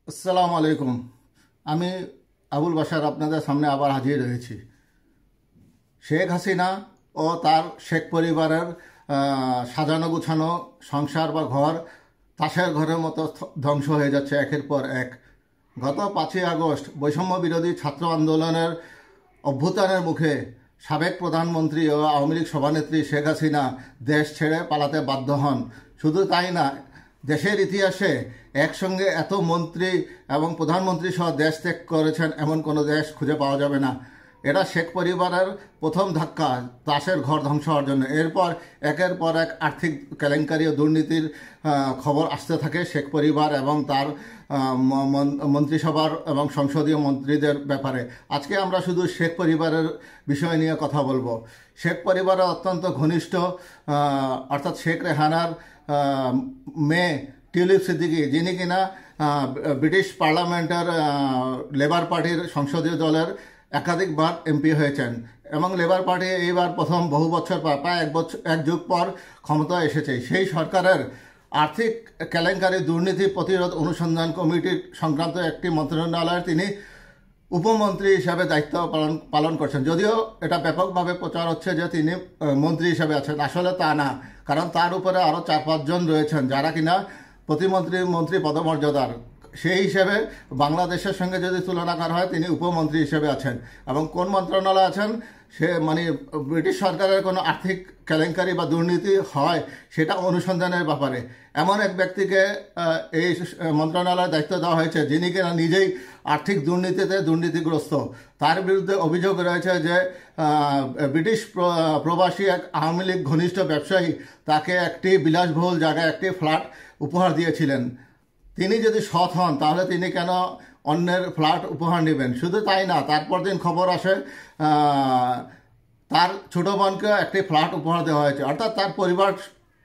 আসসালামু আলাইকুম। আমি আবুল বাশার আপনাদের সামনে আবার হাজির হয়েছি। শেখ হাসিনা ও তার শেখ পরিবারের সাজানো গুছানো সংসার বা ঘর তাসের ঘরের মতো ধ্বংস হয়ে যাচ্ছে একের পর এক। গত 5ই আগস্ট বৈষম্য বিরোধী ছাত্র আন্দোলনের অভ্যুত্থানের মুখে সাবেক প্রধানমন্ত্রী ও আওয়ামী লীগ সভানেত্রী শেখ হাসিনা দেশ ছেড়ে পালাতে বাধ্য হন। শুধু তাই না, দেশের ইতিহাসে একসঙ্গে এত মন্ত্রী এবং প্রধানমন্ত্রী সহ দেশ ত্যাগ করেছেন এমন কোনো দেশ খুঁজে পাওয়া যাবে না। এটা শেখ পরিবারের প্রথম ধাক্কা তাসের ঘর ধ্বংস হওয়ার জন্য। এরপর একের পর এক আর্থিক কেলেঙ্কারি ও দুর্নীতির খবর আসতে থাকে শেখ পরিবার এবং তার মন্ত্রিসভার এবং সংসদীয় মন্ত্রীদের ব্যাপারে। আজকে আমরা শুধু শেখ পরিবারের বিষয় নিয়ে কথা বলবো। শেখ পরিবারের অত্যন্ত ঘনিষ্ঠ অর্থাৎ শেখ রেহানার মেয়ে টিউলিপ সিদ্দিকী, যিনি কিনা ব্রিটিশ পার্লামেন্টের লেবার পার্টির সংসদীয় দলের একাধিকবার এমপি হয়েছেন এবং লেবার পার্টি এইবার প্রথম বহু বছর পর প্রায় এক যুগ পর ক্ষমতায় এসেছে। সেই সরকারের আর্থিক কেলেঙ্কারি দুর্নীতি প্রতিরোধ অনুসন্ধান কমিটির সংক্রান্ত একটি মন্ত্রণালয়ের তিনি উপমন্ত্রী হিসাবে দায়িত্ব পালন করছেন। যদিও এটা ব্যাপকভাবে প্রচার হচ্ছে যে তিনি মন্ত্রী হিসাবে আছেন, আসলে তা না। কারণ তার উপরে আরও 4-5 জন রয়েছেন যারা কিনা মন্ত্রী পদমর্যাদার। সেই হিসেবে বাংলাদেশের সঙ্গে যদি তুলনা করা হয় তিনি উপমন্ত্রী হিসেবে আছেন। এবং কোন মন্ত্রণালয়ে আছেন সে ব্রিটিশ সরকারের কোনো আর্থিক কেলেঙ্কারি বা দুর্নীতি হয় সেটা অনুসন্ধানের ব্যাপারে এমন এক ব্যক্তিকে এই মন্ত্রণালয়ের দায়িত্ব দেওয়া হয়েছে যিনি কিনা নিজেই আর্থিক দুর্নীতিগ্রস্ত। তার বিরুদ্ধে অভিযোগ রয়েছে যে ব্রিটিশ প্রবাসী এক আওয়ামী লীগ ঘনিষ্ঠ ব্যবসায়ী তাকে একটি বিলাসবহুল জায়গায় একটি ফ্ল্যাট উপহার দিয়েছিলেন। তিনি যদি সৎ হন তাহলে তিনি কেন অন্যের ফ্ল্যাট উপহার নেবেন? শুধু তাই না, তারপর দিন খবর আসে তার ছোট বোনকে একটি ফ্ল্যাট উপহার দেওয়া হয়েছে। অর্থাৎ তার পরিবার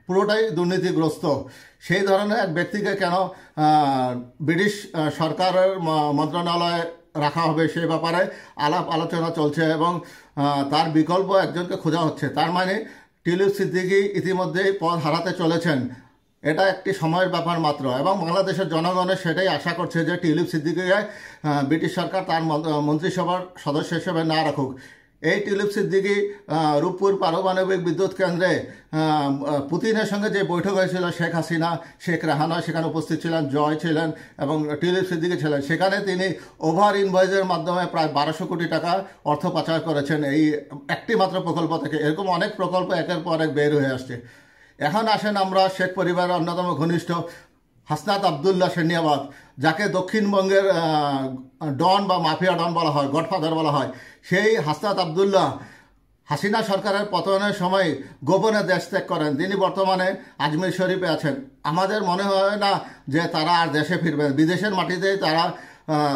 পুরোটাই দুর্নীতিগ্রস্ত। সেই ধরনের এক ব্যক্তিকে কেন ব্রিটিশ সরকারের মন্ত্রণালয়ে রাখা হবে সে ব্যাপারে আলাপ আলোচনা চলছে এবং তার বিকল্প একজনকে খোঁজা হচ্ছে। তার মানে টিউলিপ সিদ্দিকী ইতিমধ্যেই পদ হারাতে চলেছেন। এটা একটি সময়ের ব্যাপার মাত্র এবং বাংলাদেশের জনগণের সেটাই আশা করছে যে টিউলিপ সিদ্দিকীকে ব্রিটিশ সরকার তার মন্ত্রিসভার সদস্য হিসেবে না রাখুক। এই টিউলিপ সিদ্দিকী রূপপুর পারমাণবিক বিদ্যুৎ কেন্দ্রে পুতিনের সঙ্গে যে বৈঠক হয়েছিল, শেখ হাসিনা, শেখ রেহানা সেখানে উপস্থিত ছিলেন, জয় ছিলেন এবং টিউলিপ সিদ্দিকী ছিলেন। সেখানে তিনি ওভার ইনভয়েসের মাধ্যমে প্রায় 1200 কোটি টাকা অর্থ পাচার করেছেন এই একটি মাত্র প্রকল্প থেকে। এরকম অনেক প্রকল্প একের পর এক বের হয়ে আসছে। এখন আসেন আমরা শেখ পরিবারের অন্যতম ঘনিষ্ঠ হাসনাত আবদুল্লাহ সেনিয়াবাদ, যাকে দক্ষিণবঙ্গের ডন বা মাফিয়া ডন বলা হয়, গডফাদার বলা হয়। সেই হাসনাত আবদুল্লাহ হাসিনা সরকারের পতনের সময় গোপনে দেশ ত্যাগ করেন। তিনি বর্তমানে আজমির শরীফে আছেন। আমাদের মনে হয় না যে তারা আর দেশে ফিরবেন। বিদেশের মাটিতেই তারা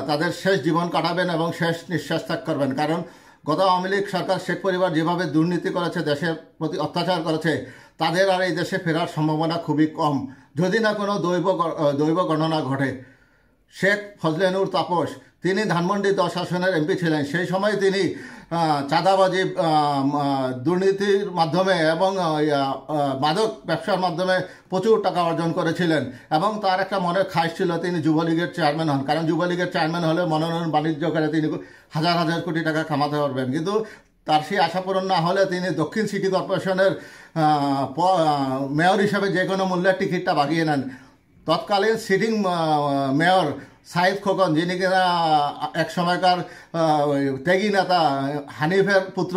তাদের শেষ জীবন কাটাবেন এবং শেষ নিঃশ্বাস ত্যাগ করবেন। কারণ গত আওয়ামী লীগ সরকার শেখ পরিবার যেভাবে দুর্নীতি করেছে, দেশের প্রতি অত্যাচার করেছে, তাদের আর এই দেশে ফেরার সম্ভাবনা খুবই কম, যদি না কোনো দৈব গণনা ঘটে। শেখ ফজলে নূর তাপস, তিনি ধানমন্ডি 10 আসনের এমপি ছিলেন। সেই সময় তিনি চাঁদাবাজি, দুর্নীতির মাধ্যমে এবং মাদক ব্যবসার মাধ্যমে প্রচুর টাকা অর্জন করেছিলেন এবং তার একটা মনের খাইশ ছিল তিনি যুবলীগের চেয়ারম্যান হন। কারণ যুবলীগের চেয়ারম্যান হলে মনোনয়ন বাণিজ্য করে তিনি হাজার হাজার কোটি টাকা কামাতে পারবেন। কিন্তু তার সেই আশা পূরণ না হলে তিনি দক্ষিণ সিটি কর্পোরেশনের মেয়র হিসাবে যে কোনো মূল্যের টিকিটটা বাগিয়ে নেন। তৎকালীন সিটিং মেয়র সাইদ খোকন, যিনি কিনা এক সময়কার ত্যাগী নেতা হানিফের পুত্র,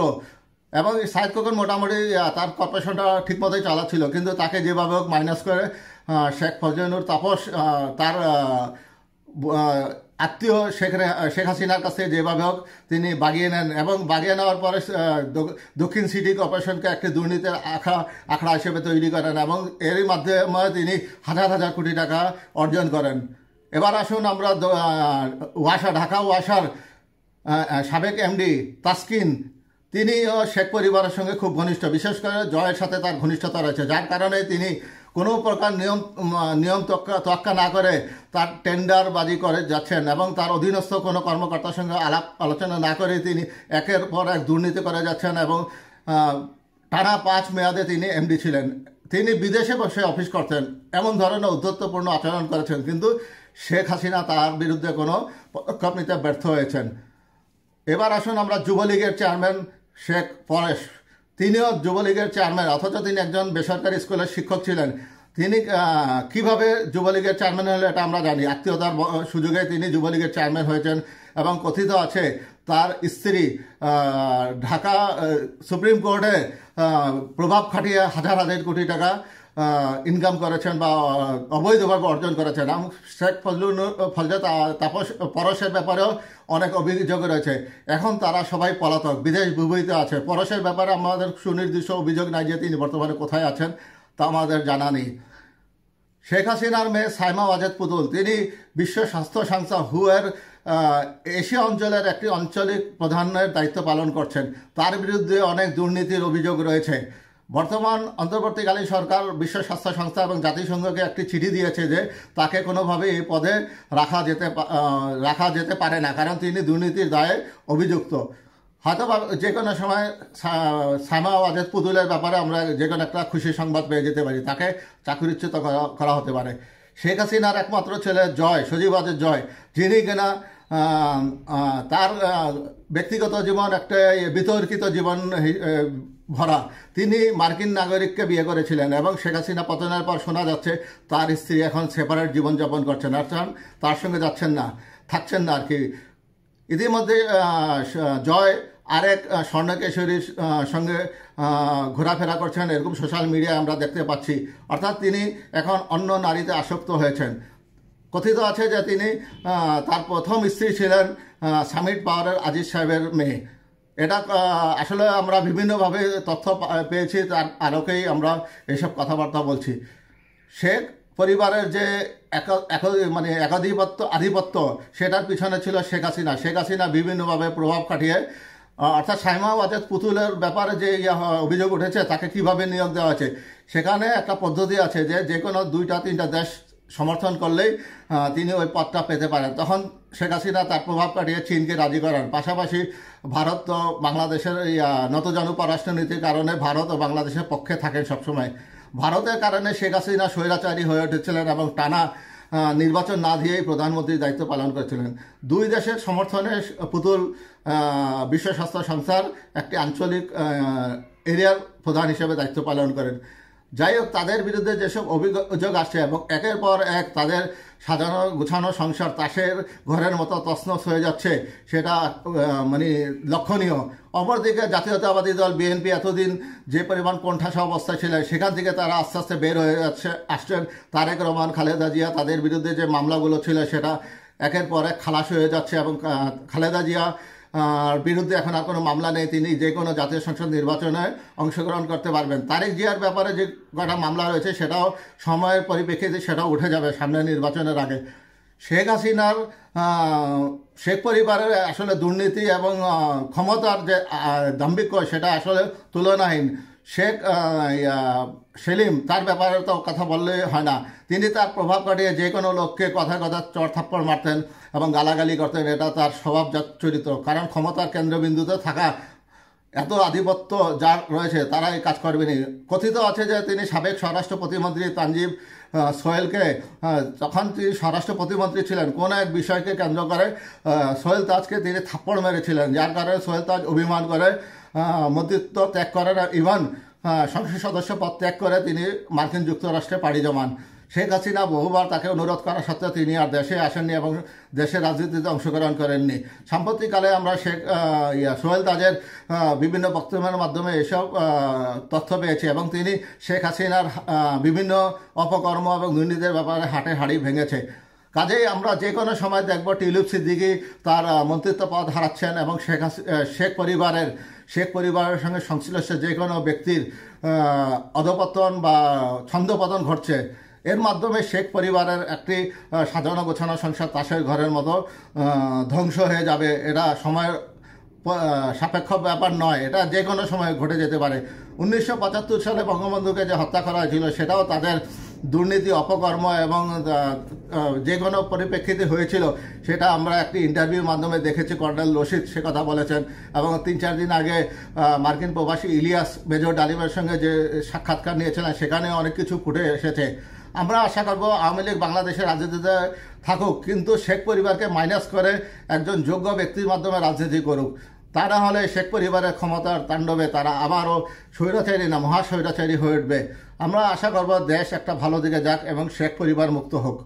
এবং সাইদ খোকন মোটামুটি তার কর্পোরেশনটা ঠিকমতোই চালাচ্ছিল, কিন্তু তাকে যেভাবে হোক মাইনাস করে শেখ ফজলে নূর তাপস তার আত্মীয় শেখ হাসিনার কাছে যেভাবে হোক তিনি বাগিয়ে নেন এবং বাগিয়ে নেওয়ার পরে দক্ষিণ সিটি কর্পোরেশনকে একটি দুর্নীতির আখড়া হিসেবে তৈরি করেন এবং এরই মাধ্যমে তিনি হাজার হাজার কোটি টাকা অর্জন করেন। এবার আসুন আমরা ঢাকা ওয়াসার সাবেক এমডি তাসকিন, তিনিও শেখ পরিবারের সঙ্গে খুব ঘনিষ্ঠ, বিশেষ করে জয়ের সাথে তার ঘনিষ্ঠতা রয়েছে, যার কারণে তিনি কোনো প্রকার নিয়ম তোয়াক্কা না করে তার টেন্ডারবাজি করে যাচ্ছেন এবং তার অধীনস্থ কোনো কর্মকর্তার সঙ্গে আলাপ আলোচনা না করে তিনি একের পর এক দুর্নীতি করে যাচ্ছেন এবং টানা 5 মেয়াদে তিনি এমডি ছিলেন। তিনি বিদেশে বসে অফিস করতেন, এমন ধরনের উদ্ধত্তপূর্ণ আচরণ করেছেন। কিন্তু শেখ হাসিনা তার বিরুদ্ধে কোনো পদক্ষেপ নিতে ব্যর্থ হয়েছেন। এবার আসুন আমরা যুবলীগের চেয়ারম্যান শেখ পরেশ, তিনিও যুবলীগের চেয়ারম্যান, অথচ তিনি একজন বেসরকারি স্কুলের শিক্ষক ছিলেন। তিনি কিভাবে যুবলীগের চেয়ারম্যান হলেন এটা আমরা জানি। আত্মীয়তার সুযোগে তিনি যুবলীগের চেয়ারম্যান হয়েছেন এবং কথিত আছে তার স্ত্রী ঢাকা সুপ্রিম কোর্টে প্রভাব খাটিয়ে হাজার হাজার কোটি টাকা ইনকাম করেছেন বা অবৈধভাবে অর্জন করেছেন। এবং শেখ ফজলে তাপস পরশের ব্যাপারেও অনেক অভিযোগ রয়েছে। এখন তারা সবাই পলাতক, বিদেশ বিভূতিতে আছে। পরশের ব্যাপারে আমাদের সুনির্দিষ্ট অভিযোগ নাই যে তিনি বর্তমানে কোথায় আছেন তা আমাদের জানা নেই। শেখ হাসিনার মেয়ে সাইমা ওয়াজেদ পুতুল, তিনি বিশ্ব স্বাস্থ্য সংস্থা হু এর এশিয়া অঞ্চলের একটি আঞ্চলিক প্রধানের দায়িত্ব পালন করছেন। তার বিরুদ্ধে অনেক দুর্নীতির অভিযোগ রয়েছে। বর্তমান অন্তর্বর্তীকালীন সরকার বিশ্ব স্বাস্থ্য সংস্থা এবং জাতিসংঘকে একটি চিঠি দিয়েছে যে তাকে কোনোভাবে এই পদে রাখা যেতে পারে না, কারণ তিনি দুর্নীতির দায়ে অভিযুক্ত। হয়তো যে কোনো সময় সাইমা ওয়াজেদ পুতুলের ব্যাপারে আমরা যে কোনো একটা খুশি সংবাদ পেয়ে যেতে পারি, তাকে চাকরিচ্যুত করা হতে পারে। শেখ হাসিনার একমাত্র ছেলে জয়, সজীব ওয়াজেদ জয়, যিনি কিনা তার ব্যক্তিগত জীবন একটা বিতর্কিত জীবন ভরা, তিনি মার্কিন নাগরিককে বিয়ে করেছিলেন এবং শেখ হাসিনা পতনের পর শোনা যাচ্ছে তার স্ত্রী এখন সেপারেট জীবনযাপন করছেন, আর তার সঙ্গে থাকছেন না আর কি। ইতিমধ্যে জয় আরেক স্বর্ণকেশরীর সঙ্গে ঘোরাফেরা করছেন, এরকম সোশ্যাল মিডিয়ায় আমরা দেখতে পাচ্ছি। অর্থাৎ তিনি এখন অন্য নারীতে আসক্ত হয়েছেন। কথিত আছে যে তিনি তার প্রথম স্ত্রী ছিলেন সামিট পাওয়ারের আজিজ সাহেবের মেয়ে। এটা আসলে আমরা বিভিন্নভাবে তথ্য পেয়েছি, তার আলোকেই আমরা এসব কথাবার্তা বলছি। শেখ পরিবারের যে আধিপত্য সেটার পিছনে ছিল শেখ হাসিনা। শেখ হাসিনা বিভিন্নভাবে প্রভাব খাটিয়ে, অর্থাৎ সাইমা ওয়াজেদ পুতুলের ব্যাপারে যে অভিযোগ উঠেছে তাকে কিভাবে নিয়োগ দেওয়া হয়েছে, সেখানে একটা পদ্ধতি আছে যে কোনো 2-3টা দেশ সমর্থন করলেই তিনি ওই পদটা পেতে পারেন। তখন শেখ হাসিনা তার প্রভাব কাটিয়ে চীনকে রাজি করান। পাশাপাশি ভারত তো বাংলাদেশের নতজানু পররাষ্ট্রনীতির কারণে ভারত ও বাংলাদেশের পক্ষে থাকেন সবসময়। ভারতের কারণে শেখ হাসিনা স্বৈরাচারী হয়ে উঠেছিলেন এবং টানা নির্বাচন না দিয়েই প্রধানমন্ত্রীর দায়িত্ব পালন করেছিলেন। দুই দেশের সমর্থনে পুতুল বিশ্ব স্বাস্থ্য সংস্থার একটি আঞ্চলিক এরিয়ার প্রধান হিসেবে দায়িত্ব পালন করেন। যাই হোক, তাদের বিরুদ্ধে যেসব অভিযোগ আসছে এবং একের পর এক তাদের সাজানো গুছানো সংসার তাসের ঘরের মতো তছনছ হয়ে যাচ্ছে, সেটা লক্ষণীয়। অপরদিকে জাতীয়তাবাদী দল বিএনপি এতদিন যে পরিমাণ কোণঠাসা অবস্থায় ছিলেন, সেখান থেকে তারা আস্তে আস্তে বের হয়ে আসছেন। তারেক রহমান, খালেদা জিয়া, তাদের বিরুদ্ধে যে মামলাগুলো ছিল সেটা একের পর এক খালাস হয়ে যাচ্ছে এবং খালেদা জিয়া বিরুদ্ধে এখন আর কোনো মামলা নেই, তিনি যে কোনো জাতীয় সংসদ নির্বাচনে অংশগ্রহণ করতে পারবেন। তারেক জিয়ার ব্যাপারে যে কটা মামলা রয়েছে সেটাও সময়ের পরিপ্রেক্ষিতে সেটাও উঠে যাবে সামনের নির্বাচনের আগে। শেখ হাসিনার শেখ পরিবারের আসলে দুর্নীতি এবং ক্ষমতার যে দাম্ভিক্য সেটা আসলে তুলনাহীন। শেখ সেলিম, তার ব্যাপারে তো কথা বললে হয় না। তিনি তার প্রভাব কাটিয়ে যে কোনো লোককে কথা চড় থাপ্পড় মারতেন এবং গালাগালি করতেন, এটা তার স্বভাবজাত চরিত্র। কারণ ক্ষমতার কেন্দ্রবিন্দুতে থাকা এত আধিপত্য যার রয়েছে তারা এই কাজ করবেনি। কথিত আছে যে তিনি সাবেক স্বরাষ্ট্র প্রতিমন্ত্রী তানজিব সোহেলকে, তখন তিনি স্বরাষ্ট্র প্রতিমন্ত্রী ছিলেন, কোন এক বিষয়কে কেন্দ্র করে সোহেল তাজকে তিনি থাপ্পড় মেরেছিলেন, যার কারণে সোহেল তাজ অভিমান করে মন্ত্রিত্ব ত্যাগ করেন, ইভান সংসদ সদস্য পদ ত্যাগ করে তিনি মার্কিন যুক্তরাষ্ট্রে পাড়ি জমান। শেখ হাসিনা বহুবার তাকে অনুরোধ করা সত্ত্বেও তিনি আর দেশে আসেননি এবং দেশের রাজনীতিতে অংশগ্রহণ করেননি। সাম্প্রতিককালে আমরা সোহেল তাজের বিভিন্ন বক্তব্যের মাধ্যমে এসব তথ্য পেয়েছি এবং তিনি শেখ হাসিনার বিভিন্ন অপকর্ম এবং দুর্নীতির ব্যাপারে হাটে হাড়ি ভেঙেছে। কাজেই আমরা যে কোনো সময় দেখব টিউলিপ সিদ্দিকী তার মন্ত্রিত্ব পদ হারাচ্ছেন এবং শেখ পরিবারের সঙ্গে সংশ্লিষ্ট যে কোনো ব্যক্তির অধপতন বা ছন্দপতন ঘটছে। এর মাধ্যমে শেখ পরিবারের একটি সাজানো গোছানো সংসার তাসের ঘরের মতো ধ্বংস হয়ে যাবে। এটা সময়ের সাপেক্ষ ব্যাপার নয়, এটা যে কোনো সময় ঘটে যেতে পারে। 1975 সালে বঙ্গবন্ধুকে যে হত্যা করা হয়েছিল সেটাও তাদের দুর্নীতি, অপকর্ম এবং যে কোনো পরিপ্রেক্ষিতে হয়েছিল সেটা আমরা একটি ইন্টারভিউর মাধ্যমে দেখেছি। কর্নেল রশিদ সে কথা বলেছেন এবং 3-4 দিন আগে মার্কিন প্রবাসী ইলিয়াস মেজর ডালিমের সঙ্গে যে সাক্ষাৎকার নিয়েছিলেন সেখানে অনেক কিছু ফুটে এসেছে। আমরা আশা করব আওয়ামী লীগ বাংলাদেশের রাজনীতিতে থাকুক, কিন্তু শেখ পরিবারকে মাইনাস করে একজন যোগ্য ব্যক্তির মাধ্যমে রাজনীতি করুক। তা না হলে শেখ পরিবারের ক্ষমতার তাণ্ডবে তারা আবারও স্বৈরাচারী না মহাস্বৈরাচারী হয়ে উঠবে। আমরা আশা করব দেশ একটা ভালো দিকে যাক এবং শেখ পরিবার মুক্ত হোক।